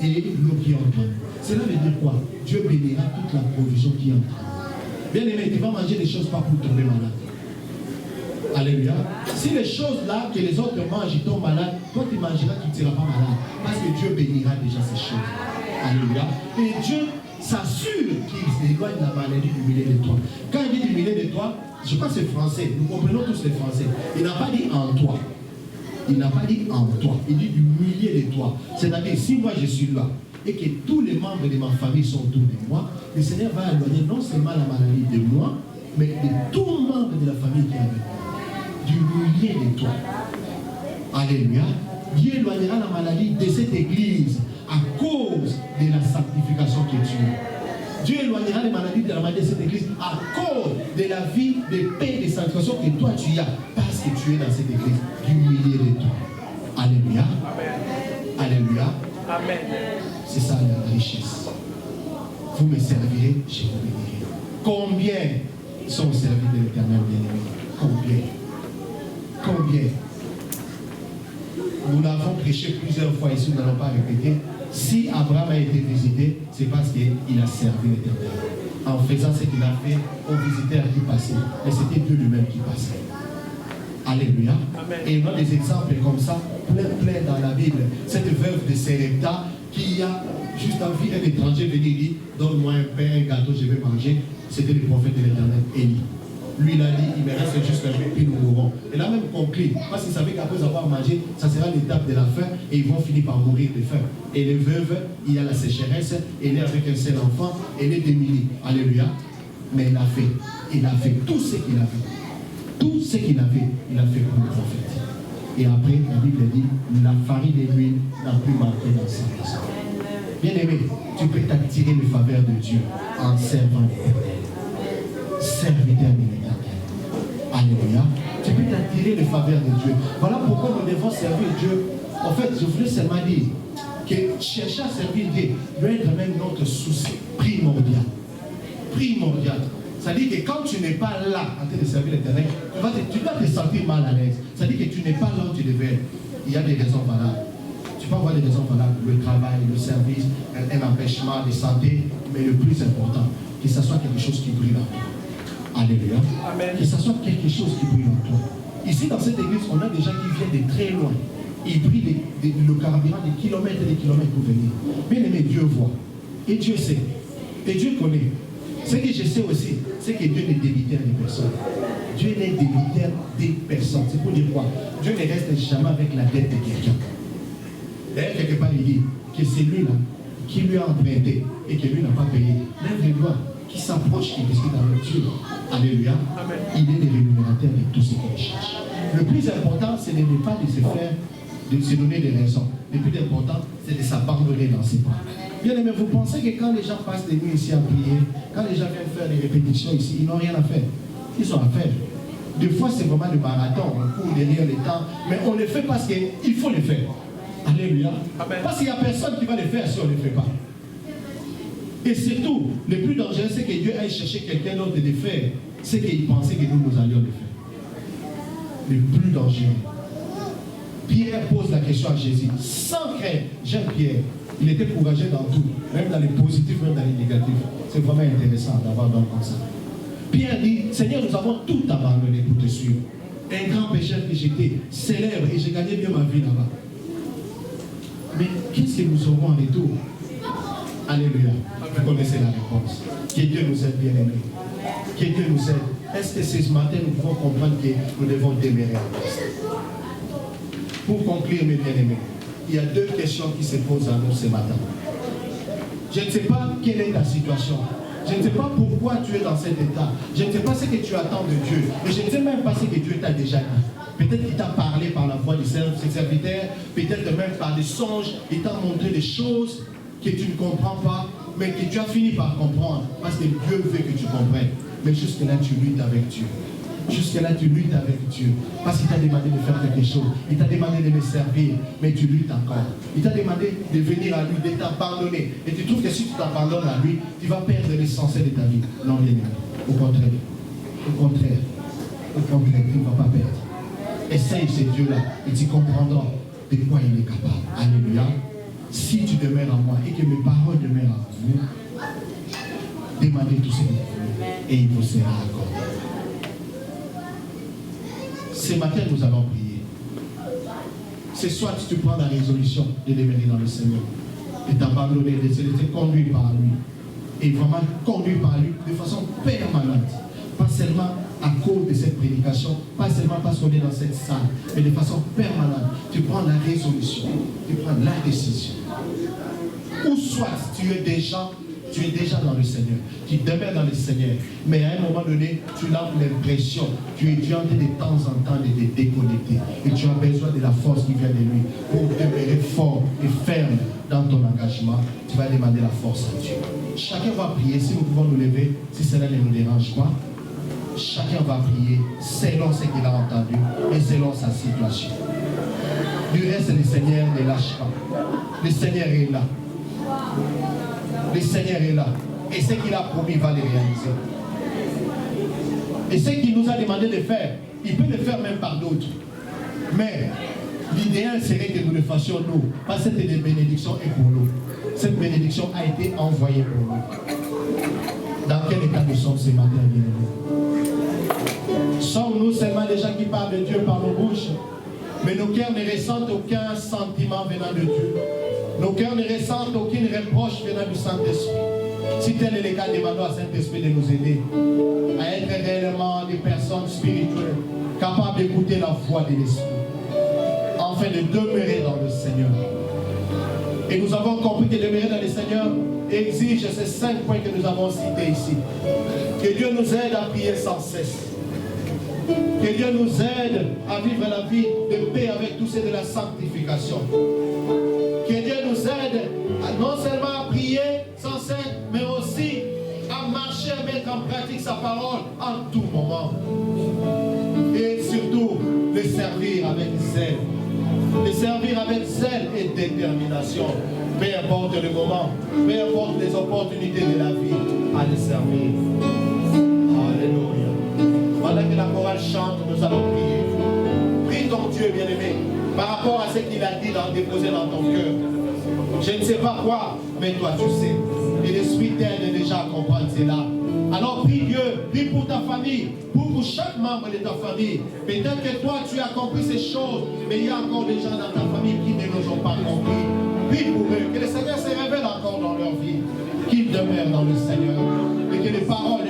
et l'eau qui entre en nous. Cela veut dire quoi? Dieu bénira toute la provision qui entre en nous. Bien aimé, tu vas manger des choses pas pour tomber malade. Alléluia. Si les choses là que les autres mangent, ils tombent malades, toi tu mangeras, tu ne seras pas malade. Parce que Dieu bénira déjà ces choses. Alléluia. Et Dieu s'assure qu'il éloigne la maladie du milieu de toi. Quand il dit du milieu de toi, je crois que c'est français. Nous comprenons tous les français. Il n'a pas dit en toi. Il n'a pas dit en toi. Il dit du milieu de toi. C'est-à-dire, si moi je suis là et que tous les membres de ma famille sont autour de moi, le Seigneur va éloigner non seulement la maladie de moi, mais de tous les membres de la famille qui est avec moi. Du milieu de toi. Alléluia. Dieu éloignera la maladie de cette église à cause de la sanctification que tu as. Dieu éloignera les maladies de la maladie de cette église à cause de la vie de paix et de sanctification que toi tu as parce que tu es dans cette église du milieu de toi. Alléluia. Amen. Alléluia. Amen. C'est ça la richesse. Vous me servirez, je vous bénirai. Combien sont servis de l'Éternel bien-aimé? Combien? Combien? Nous l'avons prêché plusieurs fois ici, nous n'allons pas répéter. Si Abraham a été visité, c'est parce qu'il a servi l'Éternel. En faisant ce qu'il a fait aux visiteurs qui passaient. Mais c'était Dieu lui-même qui passait. Alléluia. Amen. Et on a des exemples comme ça, plein dans la Bible. Cette veuve de Sarepta qui a juste envie d'un étranger venir dire, donne-moi un pain, un gâteau, je vais manger. C'était le prophète de l'Éternel, Élie. Lui, il a dit, il me reste juste un peu, puis nous mourrons. Il a même conclu, parce qu'il savait qu'après avoir mangé, ça sera l'étape de la faim, et ils vont finir par mourir de faim. Et les veuves, il y a la sécheresse, elle est avec un seul enfant, elle est démunie. Alléluia. Mais il a fait tout ce qu'il avait. Tout ce qu'il avait, il a fait pour le prophète. Et après, la Bible dit, la farine et l'huile n'a plus manqué dans sa maison. Bien aimé, tu peux t'attirer les faveurs de Dieu en servant l'Éternel. Serviteur de l'Éternel. Alléluia. Tu peux t'attirer les faveurs de Dieu. Voilà pourquoi nous devons servir Dieu. En fait, je voulais seulement dire que chercher à servir Dieu doit être même notre souci primordial. Primordial. C'est-à-dire que quand tu n'es pas là en train de servir l'Éternel, tu vas te sentir mal à l'aise. C'est-à-dire que tu n'es pas là où tu devais être. Il y a des raisons valables. Tu peux avoir des raisons valables. Le travail, le service, un empêchement de santé. Mais le plus important, que ce soit quelque chose qui brille en toi. Alléluia. Amen. Que ce soit quelque chose qui brille en toi. Ici, dans cette église, on a des gens qui viennent de très loin. il brille le carburant des kilomètres et des kilomètres pour venir. Bien aimé, Dieu voit. Et Dieu sait. Et Dieu connaît. Ce que je sais aussi, c'est que Dieu n'est débiteur des personnes. Dieu n'est débiteur des personnes. C'est pour dire quoi? Dieu ne reste jamais avec la dette de quelqu'un. D'ailleurs, quelque part, il dit que c'est lui-là qui lui a emprunté et que lui n'a pas payé. Lève les doigts, qui s'approche, qui discute avec Dieu. Alléluia. Amen. Il est le rémunérateur de tout ce qu'il cherche. Le plus important, c'est de ne pas de se faire, de se donner des raisons. Le plus important, c'est de s'abandonner dans ses pas. Bien aimé, vous pensez que quand les gens passent des nuits ici à prier, quand les gens viennent faire des répétitions ici, ils n'ont rien à faire. Ils ont à faire. Des fois, c'est vraiment le marathon, on court derrière le temps, mais on le fait parce qu'il faut le faire. Alléluia. Amen. Parce qu'il n'y a personne qui va le faire si on ne le fait pas. Et surtout, le plus dangereux, c'est que Dieu aille chercher quelqu'un d'autre de le faire. C'est qu'il pensait que nous allions le faire. Le plus dangereux. Pierre pose la question à Jésus. Sans crainte, j'aime Pierre. Il était courageux dans tout, même dans les positifs, même dans les négatifs. C'est vraiment intéressant d'avoir un homme comme ça. Pierre dit, Seigneur, nous avons tout abandonné pour te suivre. Un grand pécheur que j'étais, célèbre, et j'ai gagné bien ma vie là-bas. Mais qu'est-ce que nous aurons en retour? Alléluia. Vous connaissez la réponse. Que Dieu nous aide, bien aimés. Que Dieu nous aide. Est-ce que ce matin, nous pouvons comprendre que nous devons demeurer en Christ? Pour conclure, mes bien-aimés, il y a deux questions qui se posent à nous ce matin. Je ne sais pas quelle est ta situation. Je ne sais pas pourquoi tu es dans cet état. Je ne sais pas ce que tu attends de Dieu. Et je ne sais même pas ce que Dieu t'a déjà dit. Peut-être qu'il t'a parlé par la voix de ses serviteurs. Peut-être même par des songes. Il t'a montré des choses que tu ne comprends pas, mais que tu as fini par comprendre. Parce que Dieu veut que tu comprennes. Mais jusque-là, tu luttes avec Dieu. Jusque-là, tu luttes avec Dieu. Parce qu'il t'a demandé de faire quelque chose. Il t'a demandé de le servir, mais tu luttes encore. Il t'a demandé de venir à lui, de t'abandonner. Et tu trouves que si tu t'abandonnes à lui, tu vas perdre l'essentiel de ta vie. Non, bien aimé. Au contraire. Au contraire. Au contraire, tu ne vas pas perdre. Essaye ce Dieu-là et tu comprendras de quoi il est capable. Alléluia. Si tu demeures en moi et que mes paroles demeurent en vous, demandez tout ce que vous voulez et il vous sera accordé. Ce matin, nous allons prier. C'est soit tu prends la résolution de demeurer dans le Seigneur, de t'abandonner, de te laisser conduire par lui, et vraiment conduire par lui de façon permanente. Pas seulement à cause de cette prédication, pas seulement parce qu'on est dans cette salle, mais de façon permanente. Tu prends la résolution, tu prends la décision. Ou soit tu es déjà dans le Seigneur, tu demeures dans le Seigneur, mais à un moment donné, tu as l'impression, tu es en train de temps en temps de te déconnecter, et tu as besoin de la force qui vient de lui pour demeurer fort et ferme dans ton engagement. Tu vas demander la force à Dieu. Chacun va prier, si nous pouvons nous lever, si cela ne nous dérange pas. Chacun va prier selon ce qu'il a entendu et selon sa situation. Du reste, le Seigneur ne lâche pas. Le Seigneur est là. Le Seigneur est là. Et ce qu'il a promis, il va le réaliser. Et ce qu'il nous a demandé de faire, il peut le faire même par d'autres. Mais l'idéal serait que nous le fassions nous. Parce que cette bénédiction est pour nous. Cette bénédiction a été envoyée pour nous. Dans quel état nous sommes ce matin, bien-aimés? Sommes-nous seulement des gens qui parlent de Dieu par nos bouches, mais nos cœurs ne ressentent aucun sentiment venant de Dieu. Nos cœurs ne ressentent aucune reproche venant du Saint-Esprit. Si tel est le cas, demandons à Saint-Esprit de nous aider à être réellement des personnes spirituelles, capables d'écouter la voix de l'Esprit, afin de demeurer dans le Seigneur. Et nous avons compris que demeurer dans le Seigneur exige ces 5 points que nous avons cités ici. Que Dieu nous aide à prier sans cesse. Que Dieu nous aide à vivre la vie de paix avec tous ceux de la sanctification. Que Dieu nous aide à non seulement à prier sans cesse, mais aussi à marcher, à mettre en pratique sa parole en tout moment. Et surtout, le servir avec zèle. Le servir avec zèle et détermination. Peu importe le moment, peu importe les opportunités de la vie, à le servir. Alléluia. Pendant que la chorale chante, nous allons prier. Prie ton Dieu, bien-aimé, par rapport à ce qu'il a dit déposé dans ton cœur. Je ne sais pas quoi, mais toi tu sais. Et l'Esprit t'aide déjà à comprendre cela, Alors prie Dieu, prie pour ta famille, pour chaque membre de ta famille. Peut-être que toi tu as compris ces choses, mais il y a encore des gens dans ta famille qui ne les ont pas compris. Prie pour eux, que le Seigneur se révèle encore dans leur vie, qu'ils demeurent dans le Seigneur et que les paroles